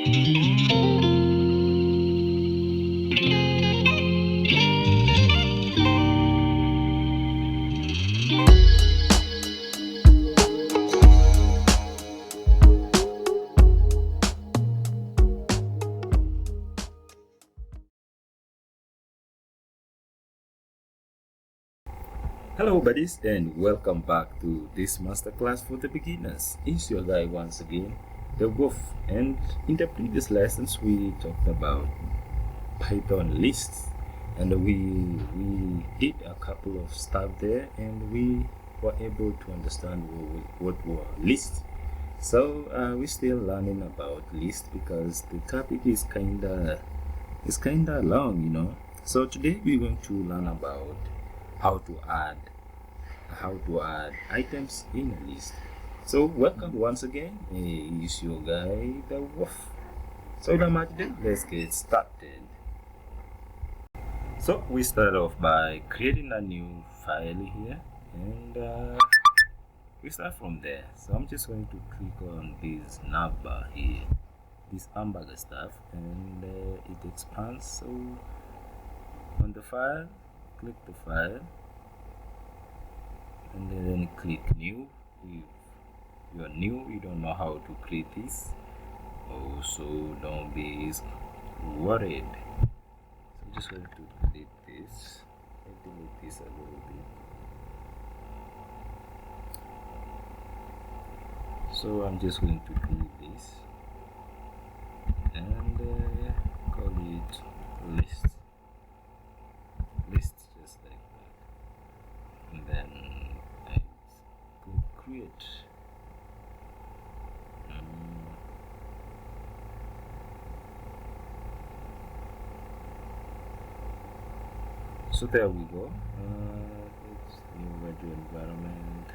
Hello buddies and welcome back to this masterclass for the beginners. It's your guy once again, the Wolf, and in the previous lessons we talked about Python lists and we did a couple of stuff there and we were able to understand what were lists. So we're still learning about lists because the topic is kinda long, So today we're going to learn about how to add items in a list. So welcome once again. It's your guy the Wolf. So without much ado, let's get started. So we start off by creating a new file here, and we start from there. So I'm just going to click on this navbar here, this hamburger stuff, and it expands. So on the file, click the file and then click new. If you're new, you don't know how to create this, also don't be worried. So I'm just going to delete this and delete this a little bit. So I'm just going to delete this and call it list, just like that, and then I click create. So there we go. It's new video environment.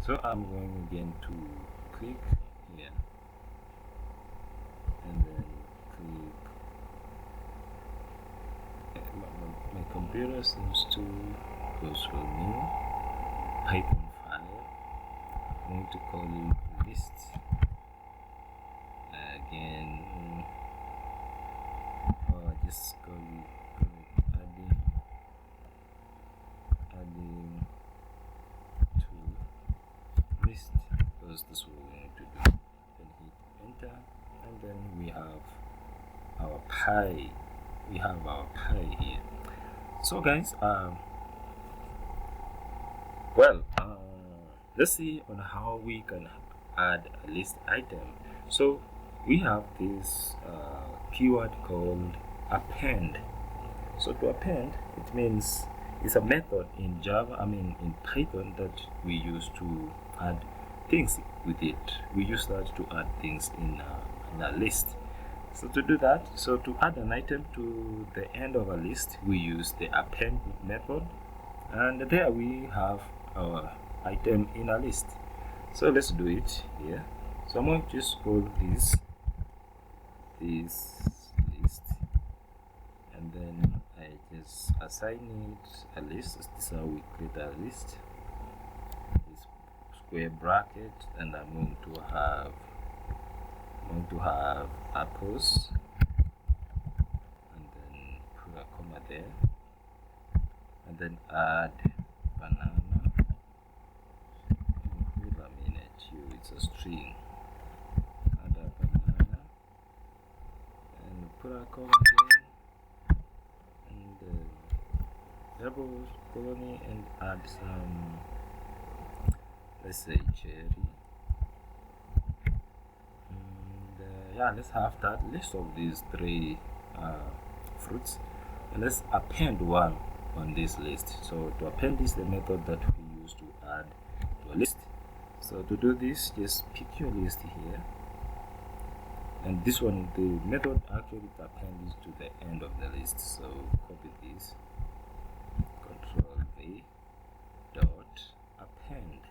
So I'm going again to click here and then click. My computer seems to go to a new Python file. I'm going to call it list again. Just call it adding to list, because this is what we're going to do. Then hit enter, and then we have our pie. Here. So guys, let's see on how we can add a list item. So we have this keyword called append. So to append, it means it's a method in in Python that we use to add things with it. We use that to add things in a list. So to do that, so to add an item to the end of a list, we use the append method, and there we have our item in a list. So let's do it here. So I'm going to just call this list, and then I just assign it a list. This is how we create a list. This square bracket, and I'm going to have apples, and then put a comma there, and then add banana. Wait a minute, it's a string. Add a banana, and put a comma again, and double colony, and add some, let's say, cherry. Let's have that list of these three fruits, and let's append one on this list. So to append is the method that we use to add to a list. So to do this, just pick your list here, and this one, the method actually appends to the end of the list. So copy this, Control V, dot append.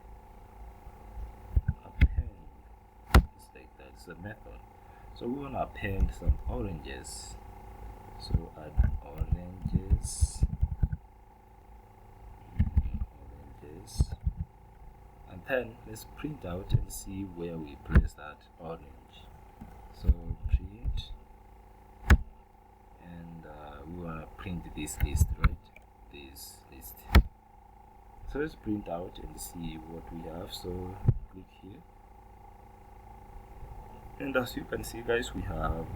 is a method. So we want to append some oranges. So add oranges, and then let's print out and see where we place that orange. So print, and we want to print this list, right? This list. So let's print out and see what we have. So click here, and as you can see, guys, we have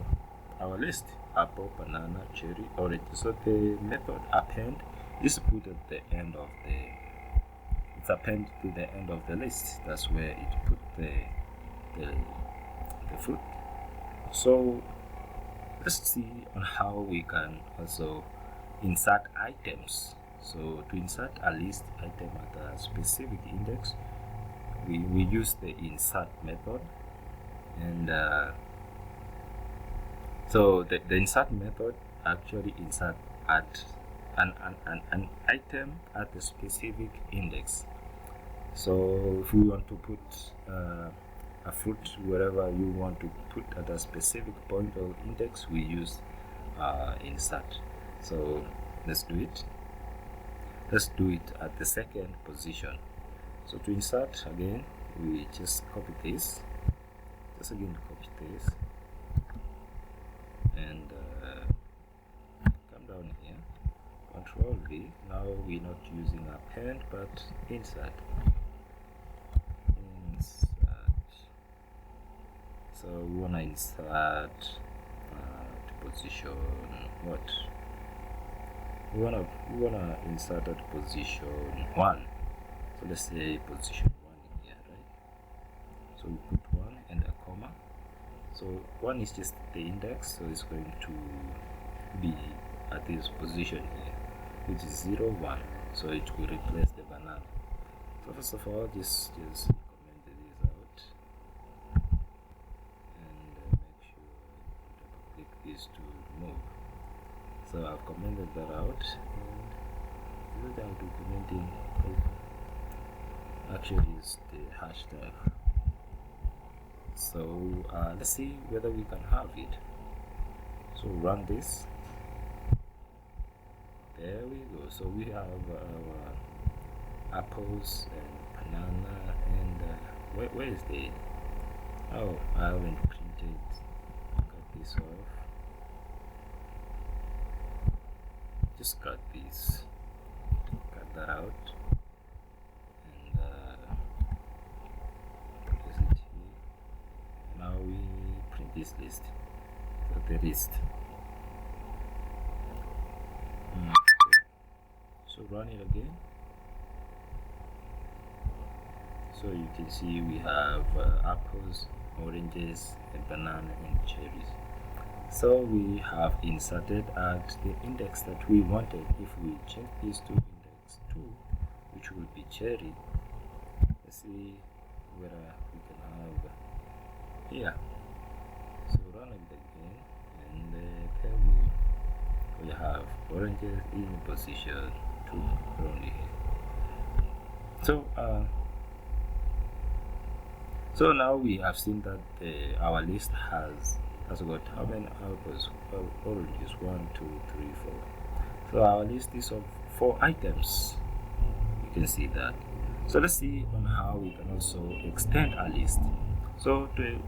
our list: apple, banana, cherry, orange. So the method append is put at the end of it's append to the end of the list. That's where it put the fruit. So let's see on how we can also insert items. So to insert a list item at a specific index, we use the insert method, and so the insert method actually insert at an item at a specific index. So if we want to put a fruit wherever you want to put at a specific point of index, we use insert. So let's do it. Let's do it at the second position. So to insert again, we just copy this. Just again copy this, and come down here. Control V. Now we're not using append but insert. So we wanna insert to position what? We wanna insert at position 1. So let's say position 1 here, right? So we put 1 and a comma. So 1 is just the index, so it's going to be at this position here, which is 0, 1. So it will replace the banana. So first of all, just comment this out, and make sure you double click this to move. So I've commented that out, and what I'm documenting actually is the hashtag. So let's see whether we can have it. So run this. There we go. So we have our apples and banana, and where is the? Oh, I haven't printed. Cut this off. Just cut this. Cut that out, and place it here. Now we print this list. So the list. So run it again. So you can see we have apples, oranges, and banana, and cherries. So we have inserted at the index that we wanted. If we check this to index 2, which will be cherry, let's see whether we can have here. So run it again, and there we have oranges in position 2 only here. So now we have seen that our list has got how many apples? Oranges, 1, 2, 3, 4. So our list is of 4 items. You can see that. So let's see on how we can also extend our list. So to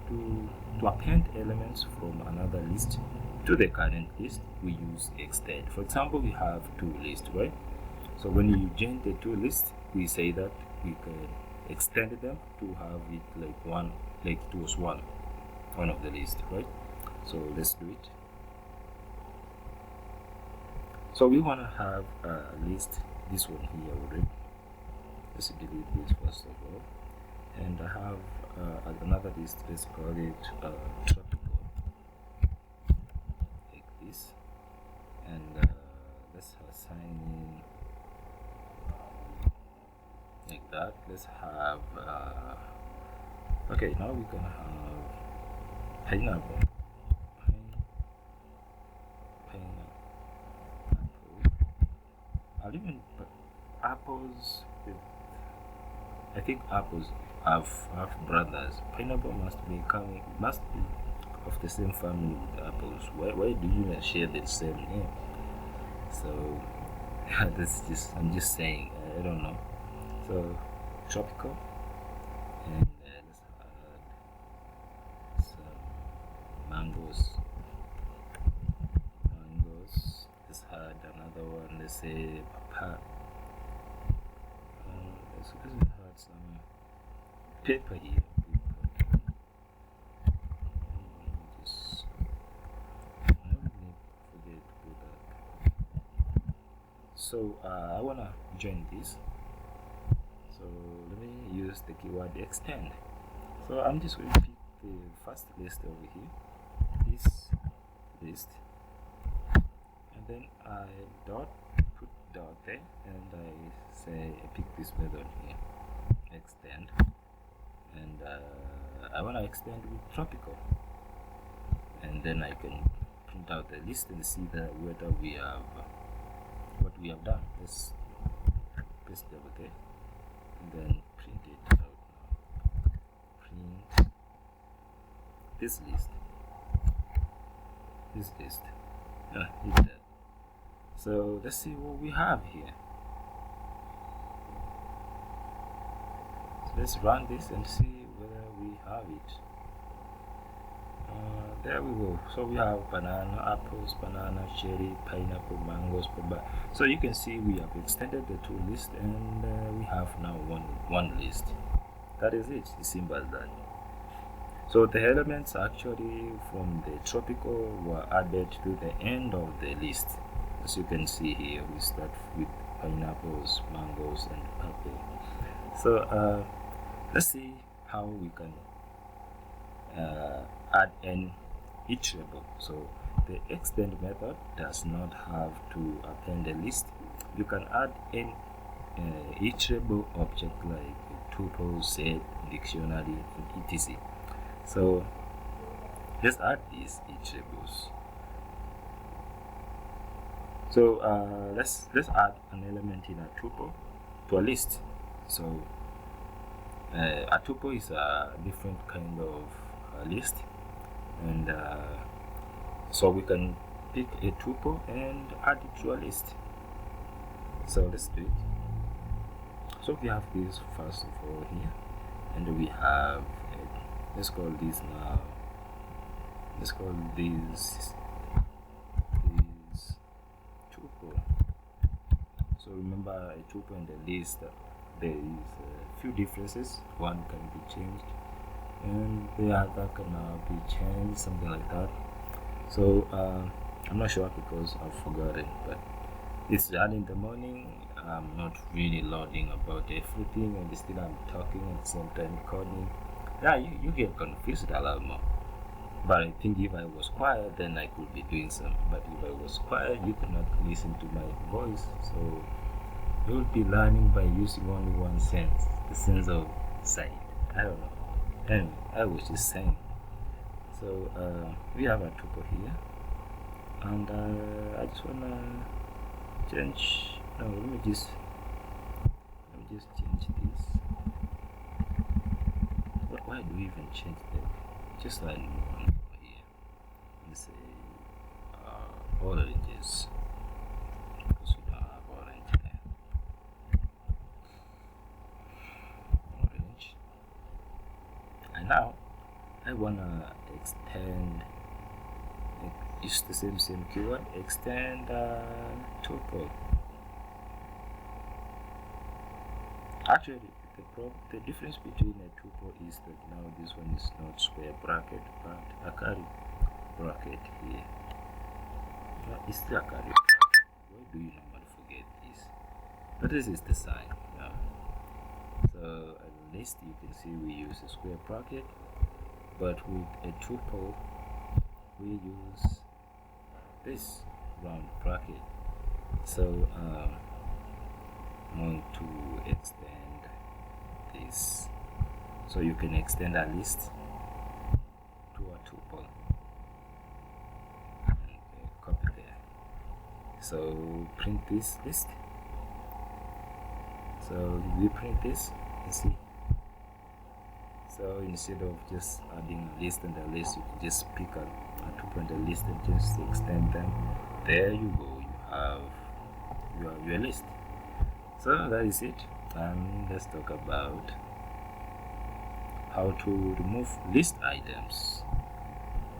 append elements from another list to the current list, we use extend. For example, we have 2 lists, right? So when you join the 2 lists, we say that we can extend them to have it like one, like it was one of the list, right? So let's do it. So we want to have a list, this one here already. Let's delete this first of all, and I have another list. Let's call it tropical, like this, and let's assign in like that. Let's have okay, now we can have pineapple. I'll even put apples with, I think apples half brothers. Pineapple must be of the same family with apples. Why do you not share the same name? So I'm just saying. I don't know. So tropical, and let's add some mangoes. Let's add another one. Let's say papaya. Let's add some pepper here. So I wanna join this. So let me use the keyword extend. So I'm just going to pick the first list over here, this list, and then I put dot there, and I say I pick this method here, extend, and I want to extend with tropical, and then I can print out the list and see that whether we have what we have done. Let's paste it over there, and then print it out now. Print this list. Hit that. So let's see what we have here. So let's run this and see whether we have it. There we go. So we have banana, apples, banana, cherry, pineapple, mangoes, papaya. So you can see we have extended the two lists, and we have now one list. That is it. It's simple as that. So the elements actually from the tropical were added to the end of the list. As you can see here, we start with pineapples, mangoes, and papaya. So let's see how we can add an iterable. So the extend method does not have to append a list. You can add an iterable object like tuple, set, dictionary, and etc. So let's add these iterables. So let's add an element in a tuple to a list. So a tuple is a different kind of list, and so we can pick a tuple and add it to a list. So let's do it. So we have this first of all here, and we have let's call this now. Let's call this tuple. So remember, a tuple in the list, there is a few differences. One can be changed, and the other can be changed, something like that. So I'm not sure because I've forgotten, but it's early in the morning. I'm not really loading about everything, and still I'm talking at the same time recording. Yeah, you get confused a lot more. But I think if I was quiet, then I could be doing some. But if I was quiet, you could not listen to my voice. So you will be learning by using only one sense, the sense of sight. I don't know. Anyway, I was just saying. So we have a tuple here, and I just wanna change. No, let me just change this. Why do we even change that? Just like one over here. Let's say oranges, because we don't have orange there. Orange. And now I wanna extend. Use the same keyword. Extend tuple. Actually, the difference between a tuple is that now this one is not square bracket but a curly bracket here. It's still a curly bracket. Why do you normally forget this? But this is the sign. Yeah. So at least you can see we use a square bracket, but with a tuple we use this round bracket. So I'm going to extend this, so you can extend a list to a tuple. Okay, copy there. So print this list. So we print this and see. So instead of just adding a list and a list, you can just pick a two-pointer list and just extend them. There you go, you have your list. So that is it. And let's talk about how to remove list items.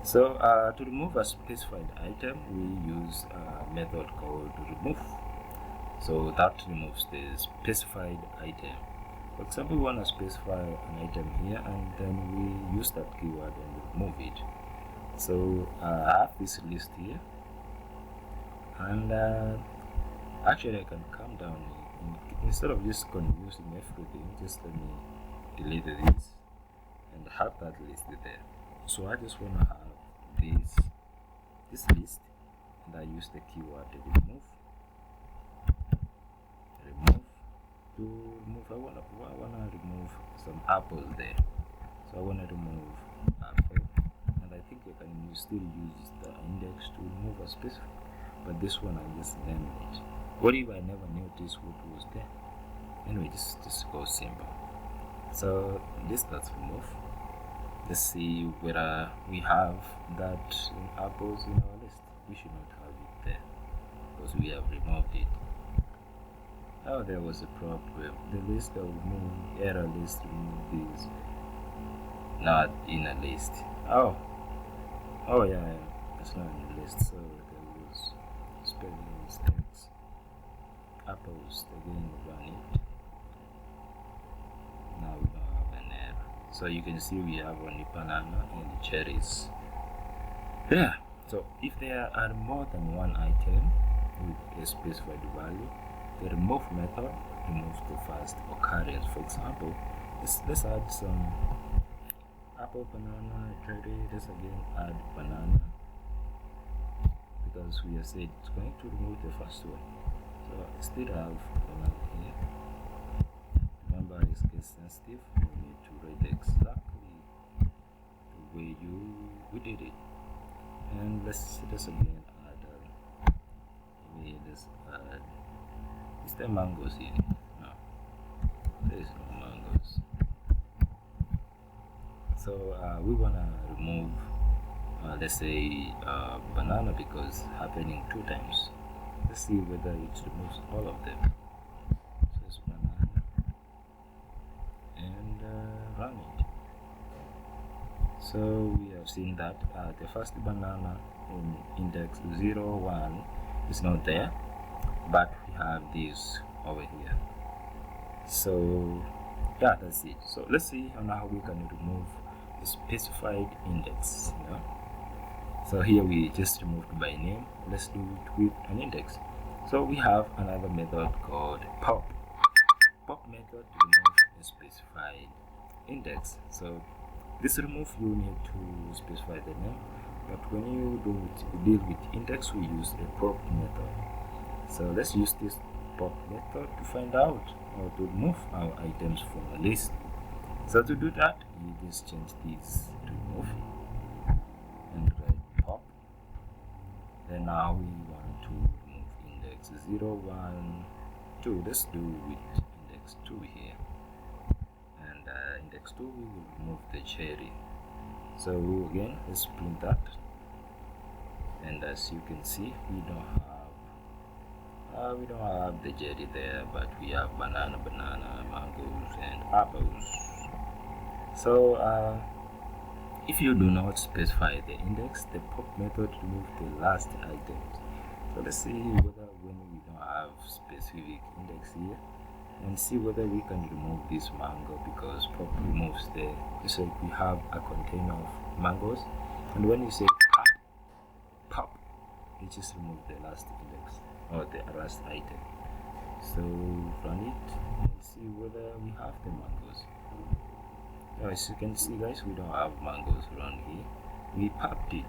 So to remove a specified item, we use a method called remove. So that removes the specified item. For example, we want to specify an item here, and then we use that keyword and remove it. So I have this list here, and actually I can come down instead of just confusing everything, just let me delete this and have that list there. So I just want to have this list, and I use the keyword remove. I wanna remove some apples there. So I wanna remove apple, and I think you can still use the index to remove a specific, but this one I just named it. What if I never noticed what was there? Anyway, just go simple. So that's remove. Let's see whether we have that apples in our list. We should not have it there because we have removed it. Oh, there was a problem. The list of error list remove is not in a list. Oh yeah, it's not in the list. So there was spelling mistakes. Apples again, run it. Now we don't have an error. So you can see we have only banana and cherries. Yeah. So if there are more than one item with a specified value, the remove method removes the first occurrence. For example, let's add some apple, banana, cherry. Let's again add banana because we have said it's going to remove the first one. So I still have banana here. Remember, it's case sensitive. You need to write exactly the way we did it. And let's again add. Let's add. Is there mangoes here? No, there is no mangoes. So we wanna remove, let's say, banana because happening 2 times. Let's see whether it removes all of them. So it's banana and run it. So we have seen that the first banana in index 0, 1 is not there, but we have this over here. So yeah, that's it. So let's see how we can remove the specified index. So here we just removed by name. Let's do it with an index. So we have another method called pop method to remove a specified index. So this remove, you need to specify the name, but when you deal with index, we use a pop method. So let's use this pop method to find out how to remove our items from a list. So to do that, you just change this to remove and write pop. Then now we want to remove index 0, 1, 2. Let's do with index 2 here. And index 2, we will remove the cherry. So again, let's print that. And as you can see, we don't have the cherry there, but we have banana, mangoes, and apples. So if you do not specify the index, the pop method removes the last items. So let's see whether when we don't have specific index here, and see whether we can remove this mango, because pop removes just like we have a container of mangoes, and when you say pop, it just removes the last index or the last item. So run it and see whether we have the mangoes. As you can see, guys, we don't have mangoes around here. We popped it.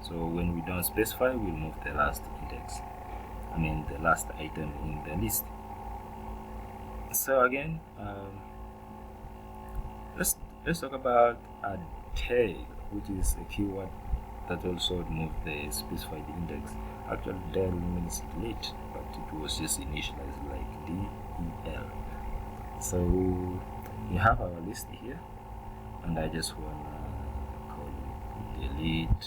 So when we don't specify, we remove the last index. The last item in the list. So again, let's talk about a tail, which is a keyword that also removes the specified index. Actually, tail means delete, but it was just initialized like del. So we have our list here, and I just wanna call it delete.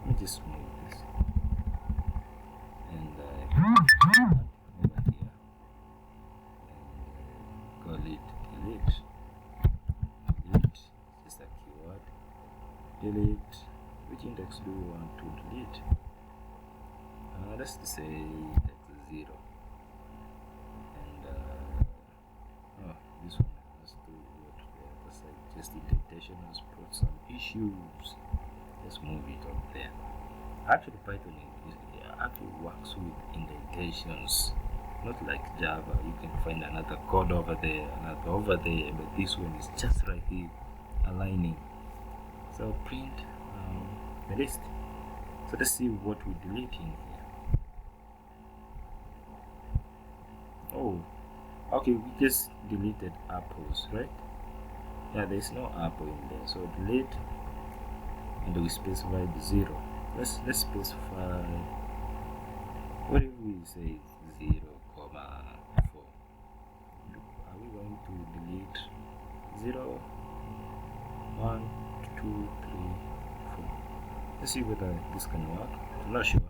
Let me just move this, and over here, and call it delete. Delete is the keyword. Delete. Which index do you want to delete? Let's say that's 0, and this one has to go to the other side. Just indentation has brought some issues. Let's move it up there. Actually, Python actually works with indentations, not like Java. You can find another code over there, another over there, but this one is just right here, aligning. So print the list. So let's see what we're deleting here. Oh, okay, we just deleted apples, right? Yeah, there's no apple in there, so delete, and we specify the 0. Let's specify, what if we say 0, 4? Are we going to delete 0, 1, 2, 3, 4? Let's see whether this can work. I'm not sure.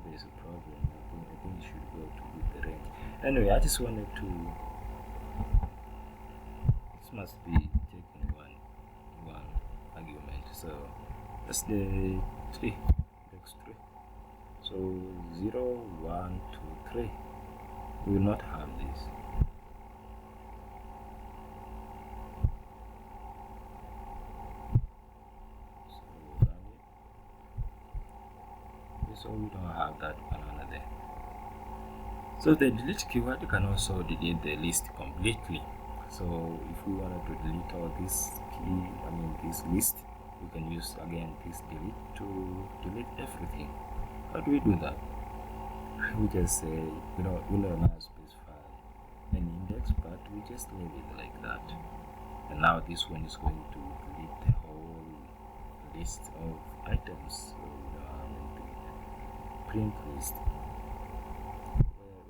There's a problem. I think it should go to with the range. Anyway, I just wanted to. This must be taking one argument. So that's the 3. Next 3. So 0, 1, 2, 3. We will not have this. So we don't have that banana there. So the delete keyword can also delete the list completely. So if we wanted to delete all this this list, we can use again this delete to delete everything. How do we do that? We just say we don't now specify an index, but we just leave it like that. And now this one is going to delete the whole list of items. So print list.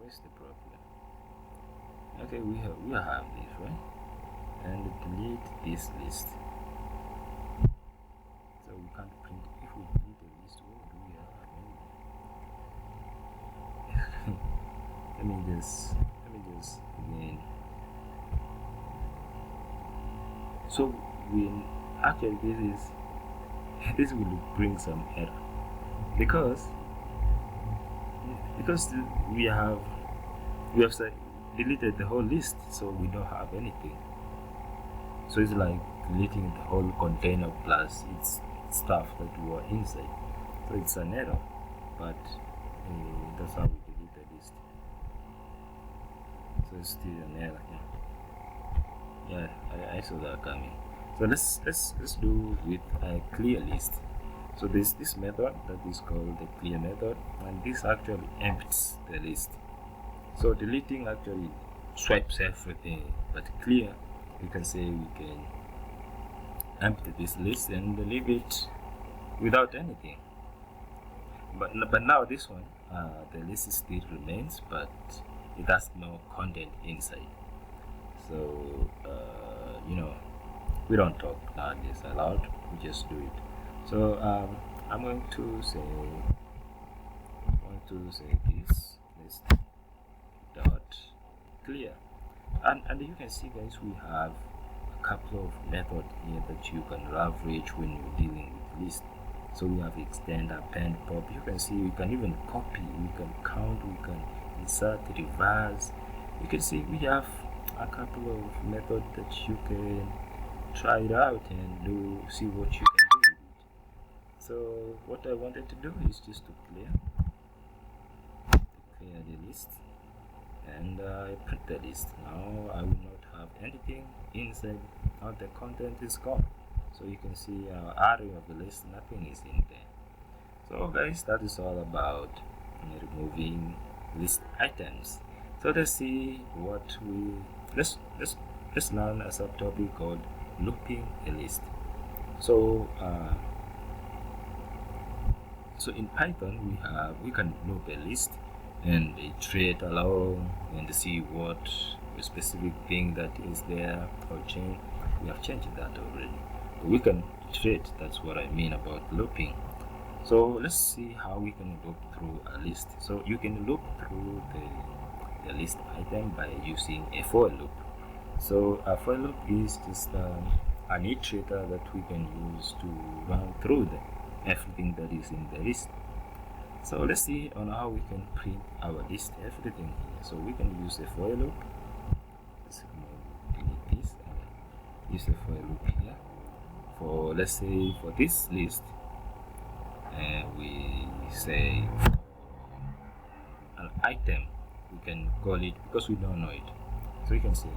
Where's the problem? Okay, we have this, right? And delete this list. So we can't print. If we delete the list, what do we have? let me just again. So we actually this will bring some error because we have deleted the whole list, so we don't have anything. So it's like deleting the whole container plus its stuff that were inside. So it's an error, but that's how we delete the list. So it's still an error. Yeah, I saw that coming. So let's do with a clear list. So this method that is called the clear method, and this actually empties the list. So deleting actually swipes everything, but clear, we can say we can empty this list and leave it without anything. But now this one, the list still remains, but it has no content inside. So we don't talk nowadays aloud, we just do it. So I'm going to say this list dot clear, and you can see, guys, we have a couple of methods here that you can leverage when you're dealing with list. So we have extend, append, pop. You can see we can even copy, we can count, we can insert, reverse. You can see we have a couple of methods that you can try it out and see what you can do with it. So what I wanted to do is just to clear the list, and I print the list. Now I will not have anything inside. Now the content is gone. So you can see our array of the list, nothing is in there. So guys, that is all about removing list items. So let's see what let's learn a subtopic called looping a list. So in Python we can loop a list and iterate along and see what a specific thing that is there or change. we have changed that already. But we can iterate. That's what I mean about looping. So let's see how we can loop through a list. So you can loop through the list item by using a for loop. So a for loop is just an iterator that we can use to run through everything that is in the list. So let's see on how we can print our list, everything here. So we can use a for loop. Let's delete this and use a for loop here. For, let's say, for this list, we say an item, we can call it, because we don't know it, so we can say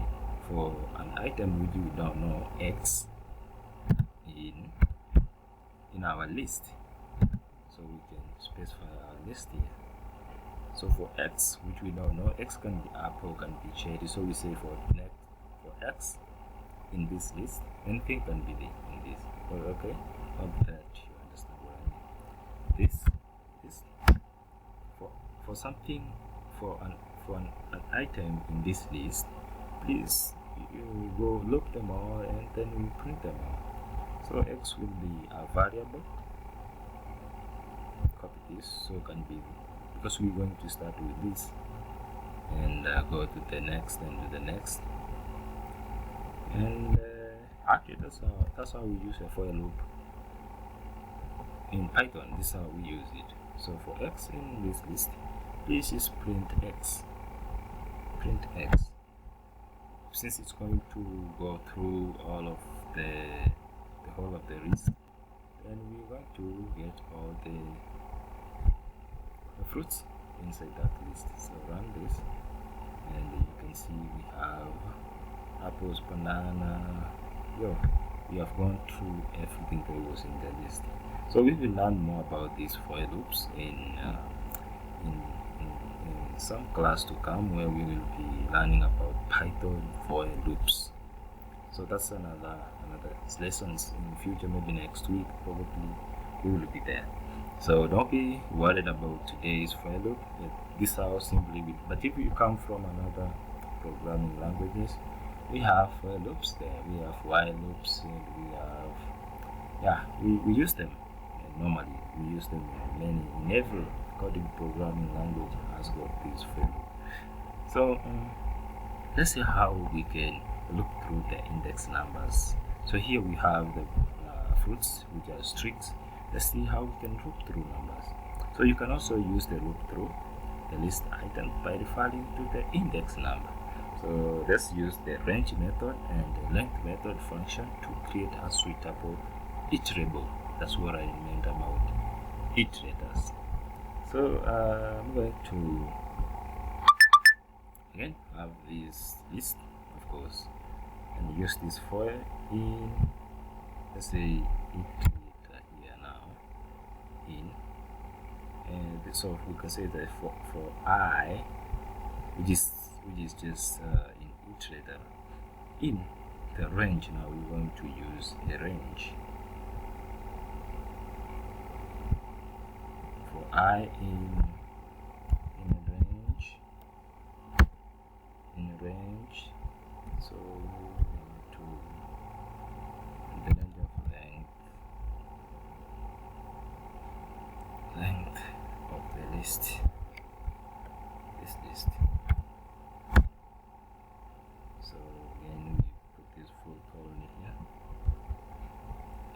for an item which we don't know x in our list. So we can specify our list here. So for x which we don't know, x can be apple, can be cherry. So we say for x in this list, anything can be there in this. Okay, hope that you understand what I mean. This for something, for an item in this list, please you go look them all and then we print them all. So x will be a variable. Copy this, so can be, because we're going to start with this and go to the next and to the next, and actually that's how we use a for loop in Python. This is how we use it. So for x in this list, please just print x. Since it's going to go through all of the whole of the list, then we're going to get all the fruits inside that list. So run this and you can see we have apples, banana. We have gone through everything that was in the list. So we will learn more about these for loops in some class to come, where we will be learning about Python for loops. So that's another lessons in the future. Maybe next week probably we will be there. So don't be worried about today's for loop. This is how simply we, but if you come from another programming languages, we have for loops there, we have while loops, and we have, we use them. And normally we use them in every coding programming language has got this for loop. So let's see how we can look through the index numbers. So here we have the fruits, which are strings. Let's see how we can loop through numbers. So you can also use the loop through the list item by referring to the index number. So let's use the range method and the length method function to create a suitable iterable. That's what I meant about iterators. So I'm going to again have this list, of course, and use this for in, let's say, iterator here now in, and so we can say that for I, which is just in iterator, in the range. Now we're going to use a range for I in range. So to the range of length of the list, this list. So again we put this full colon here,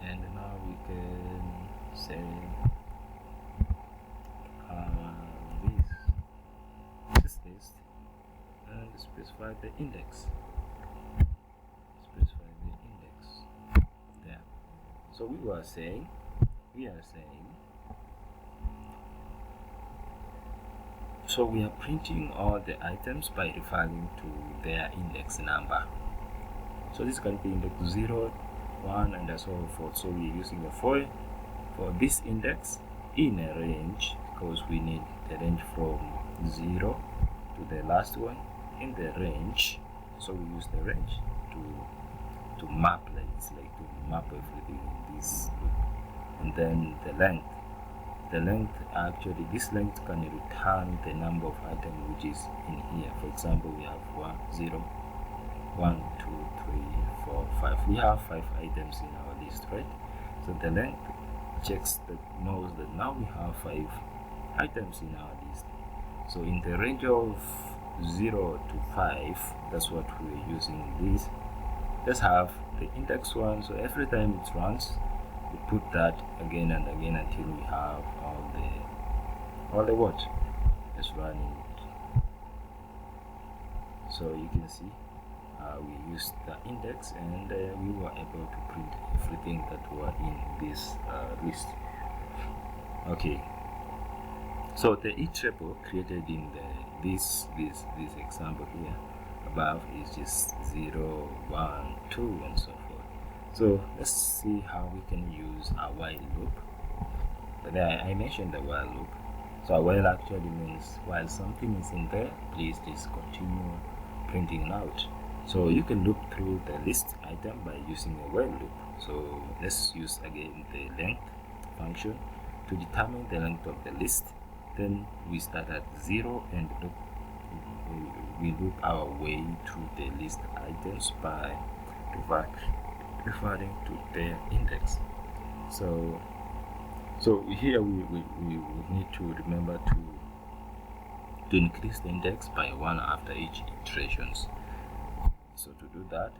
and now we can say this list, and specify the index. There. So we are saying so we are printing all the items by referring to their index number. So this can be index 0, 1, and so forth. So we're using the for this index in a range, because we need the range from 0 to the last one in the range. So we use the range to map, like it's like to map everything in this loop. And then the length, actually this length can return the number of items which is in here. For example, we have 1, 0, 1, 2, 3, 4, or 5. We have 5 items in our list, right? So the length checks that, knows that now we have 5 items in our list. So in the range of 0 to 5, that's what we're using this. Let's have the index 1, so every time it runs, we put that again and again until we have all the what is running. So you can see we used the index, and we were able to print everything that were in this list. Okay, so the iterate created in this example here above is just 0, 1, 2, and so forth. So let's see how we can use a while loop. But I mentioned the while loop. So a while actually means while something is in there, please just continue printing out. So you can loop through the list item by using a while loop. So let's use again the length function to determine the length of the list. Then we start at 0 and we loop our way through the list items by referring to their index. So here we need to remember to increase the index by 1 after each iterations. So to do that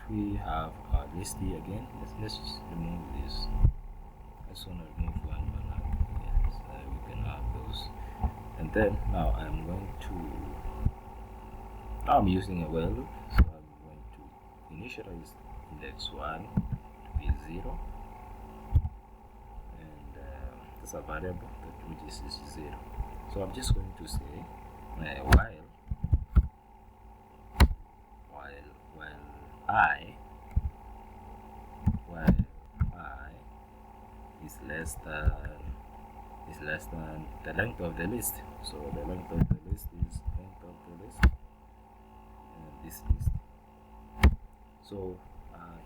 we have our list here again. Let's remove this. I just want to remove one banana. Yes, we can add those. And then now I'm using a while loop, so I'm going to initialize index 1 to be 0, and that's a variable which is 0. So I'm just going to say while I is less than the length of the list. So the length of the list is length of the list, and this list. So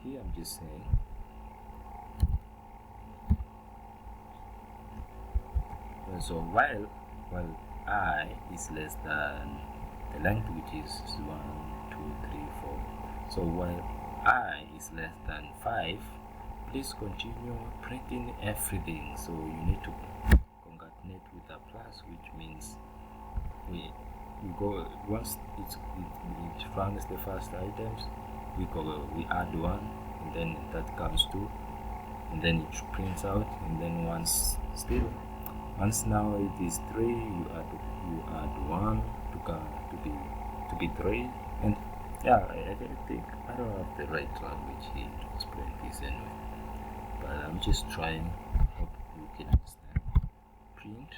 here I'm just saying so while I is less than the length, which is 1, 2, 3, 4. So while I is less than 5, please continue printing everything. So you need to concatenate with a plus, which means we go once it runs the first items, we add 1, and then that comes 2, and then it prints out, and then once now it is 3, you add 1 to be 3, and yeah, I think I don't have the right language here to explain this anyway, but I'm just trying. Hope you can understand. Print,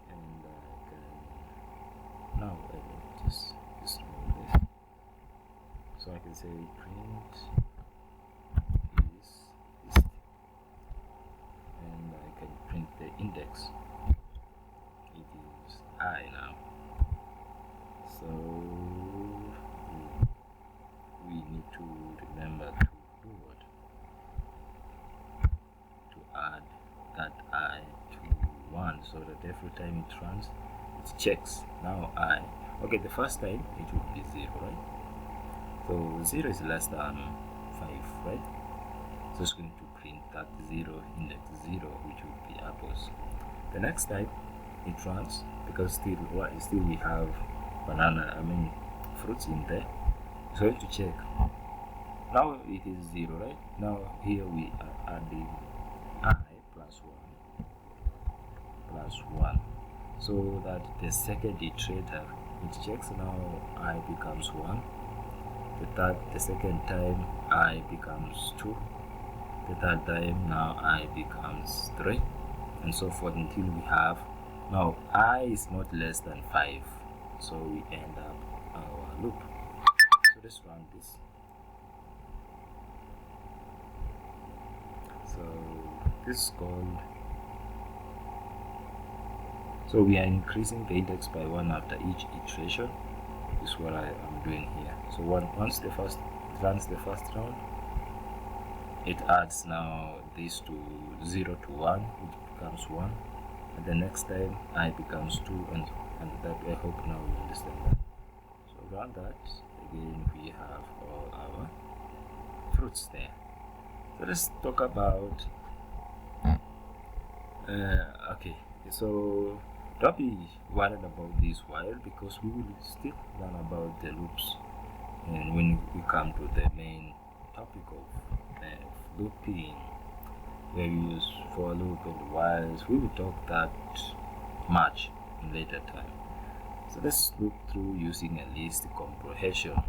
and now I will just remove this, so I can say print is list, and I can print the index. It is I now. So we need to remember to do what? To add that I to 1, so that every time it runs, it checks. Now I. Okay, the first time it would be 0, right? So 0 is less than 5, right? So it's going to print that 0, index 0, which would be apples. The next time it runs, because still we have fruits in there, it's going to check. Now it is 0, right? Now here we are adding I plus 1, so that the second iterator it checks. Now I becomes 1. The second time I becomes 2. The third time now I becomes 3, and so forth until we have now I is not less than 5. So we end up our loop. So let's run this. So this is called. So we are increasing the index by 1 after each iteration. This is what I am doing here. So once the first runs the first round, it adds now this to 0 to 1, which becomes 1, and the next time I becomes 2, and and that I hope now you understand that. So run that again. We have all our fruits there. So let's talk about okay, so don't be worried about this while, because we will still learn about the loops, and when we come to the main topic of looping, where we use for loop and whiles, we will talk that much in later time. So let's look through using a list comprehension.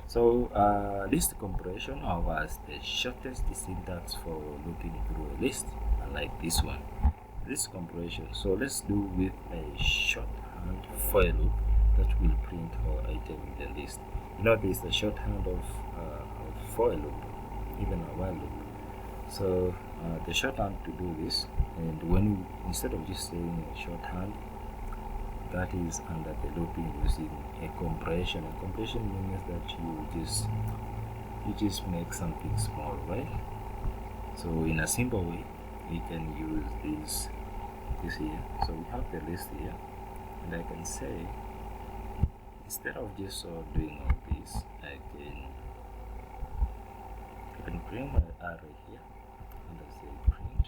So list comprehension offers the shortest syntax for looking through a list, unlike this one, list comprehension. So let's do with a shorthand for a loop that will print our item in the list. You know, this is the shorthand of for a loop, even a while loop. So the shorthand to do this, and when instead of just saying a shorthand, that is under the looping using a compression. A compression means that you just make something small, right? So in a simple way, we can use this here. So we have the list here, and I can say, instead of just doing all this, I can bring my array here, and I say print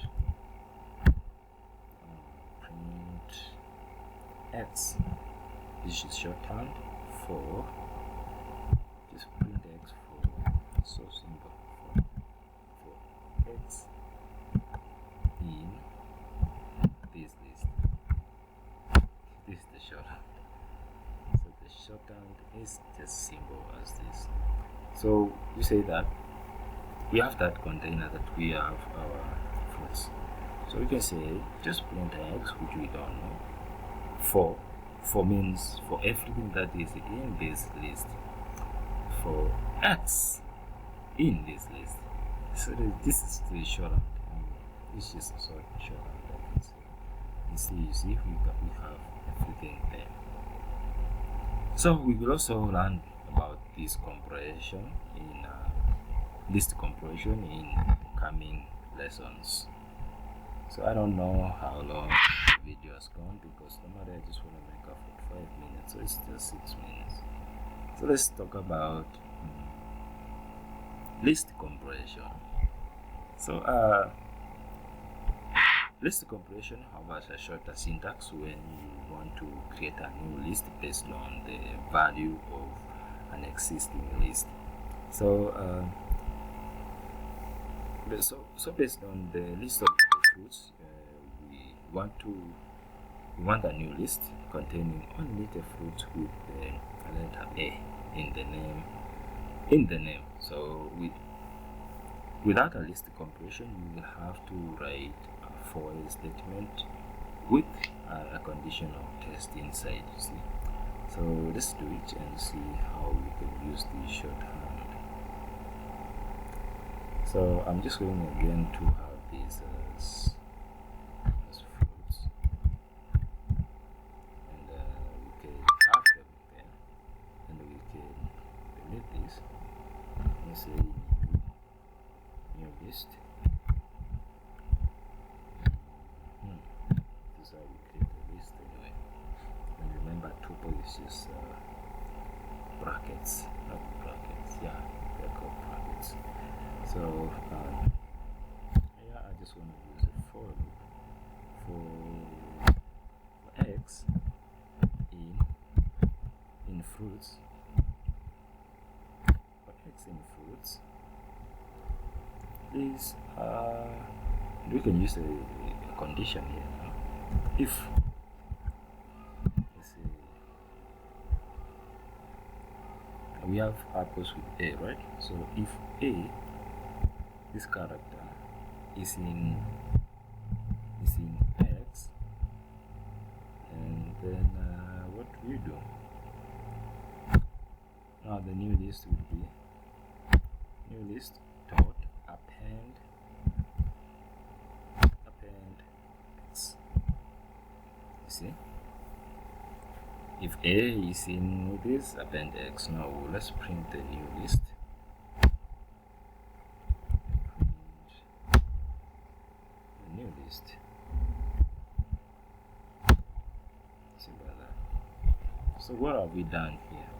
x. This is shorthand for just print x for, so simple, for x in this list. This is the shorthand. So the shorthand is just simple as this. So we say that we have that container that we have our fruits. So we can say just print x, which we don't know. For means for everything that is in this list, for x in this list. So this is the shorthand. This is a shorthand, I can say. You see, we have everything there. So we will also learn about this compression in list compression in coming lessons. So I don't know how long the video has gone, because normally I just want to make up for 5 minutes, so it's just 6 minutes. So let's talk about list compression. So list compression has a shorter syntax when you want to create a new list based on the value of an existing list. So based on the list of fruits, we want a new list containing only the fruits with the letter A in the name. So without a list compression, you will have to write a for statement with a conditional test inside. You see. So let's do it and see how we can use the shorthand. So I'm just going again to have these as fruits, and we can have them there, and we can delete this and say new list. This is how we create a list anyway. And remember, tuple is just brackets, not brackets. Yeah, they're called brackets. So yeah, I just want to use a for loop for x in fruits. For x in fruits, is we can use a condition here now. If let's say we have apples with A, right? So if A, this character, is in X, and then what we do now, the new list would be new list dot append X. You see, if A is in this, append X. Now let's print the new list. So what have we done here?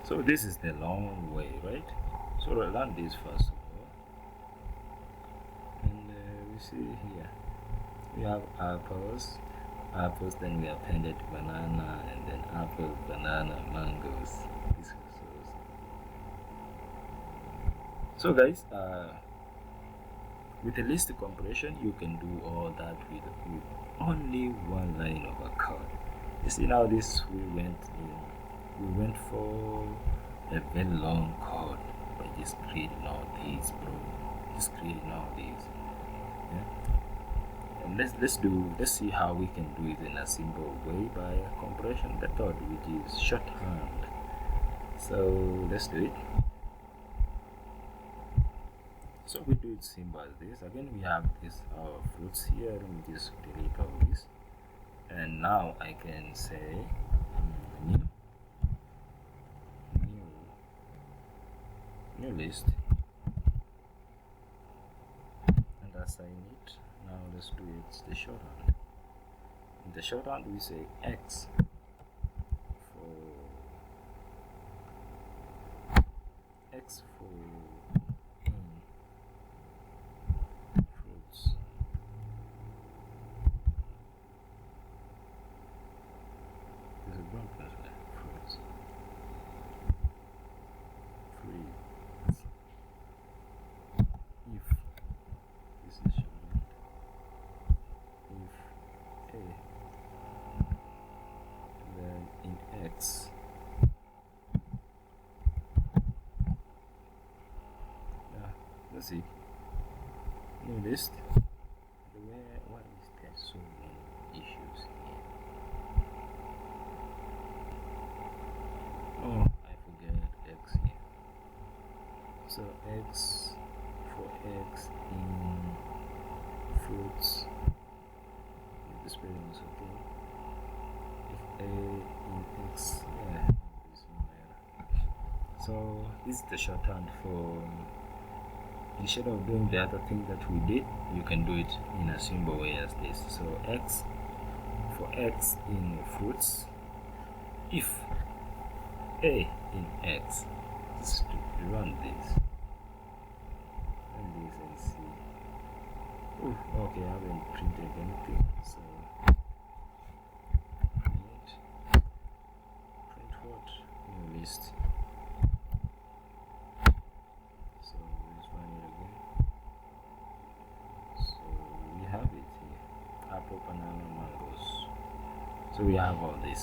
So this is the long way, right? So we'll learn this first of all. And we see here we have apples, then we appended banana, and then apples, banana, mangoes. So guys, with a list compression, you can do all that with only one line of a code. You see now this we went for a very long code by just creating all these, bro. Just creating all these. Yeah. And let's see how we can do it in a simple way by a compression method, which is shorthand. So let's do it. So we do it simple as this. Again, we have this fruits here. Let me just delete all this, and now I can say new list, and assign it. Now let's do it the shorthand. In the shorthand, we say X for fruits. There's a wrong place there. Fruits. If this is shorthand, if A, then in X, that's it. New list. Why is there so many issues here? Oh, I forget X here. So X for X in fruits. The spelling is okay. If A in X, yeah, so this is the shorthand for. Instead of doing the other thing that we did, you can do it in a simple way as this. So X for X in fruits, if A in X. Just run this and see. Oh, okay, I haven't printed anything, so print what? New list. So let's run it again. So we have it here. Apple, banana, mangoes. So we have all this.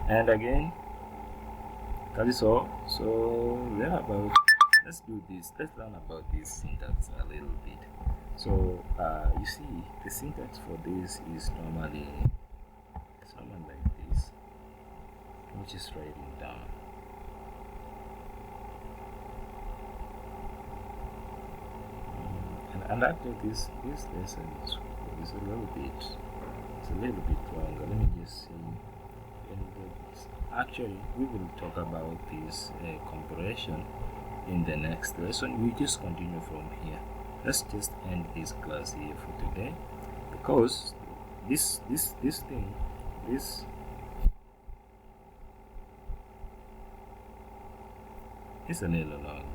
And again, that is all. So let's do this. Let's learn about this syntax a little bit. So you see, the syntax for this is normally like this, which is writing down. And after this lesson is a little bit longer. Let me just see. Actually, we will talk about this comparison in the next lesson. We just continue from here. Let's just end this class here for today, because this thing is a little long.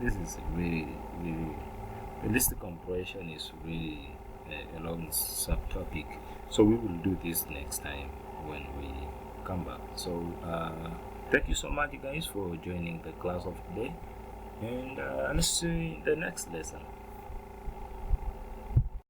This is really the list comparison is really a long subtopic. So we will do this next time when we come back. So thank you so much, guys, for joining the class of today, and let's see you in the next lesson.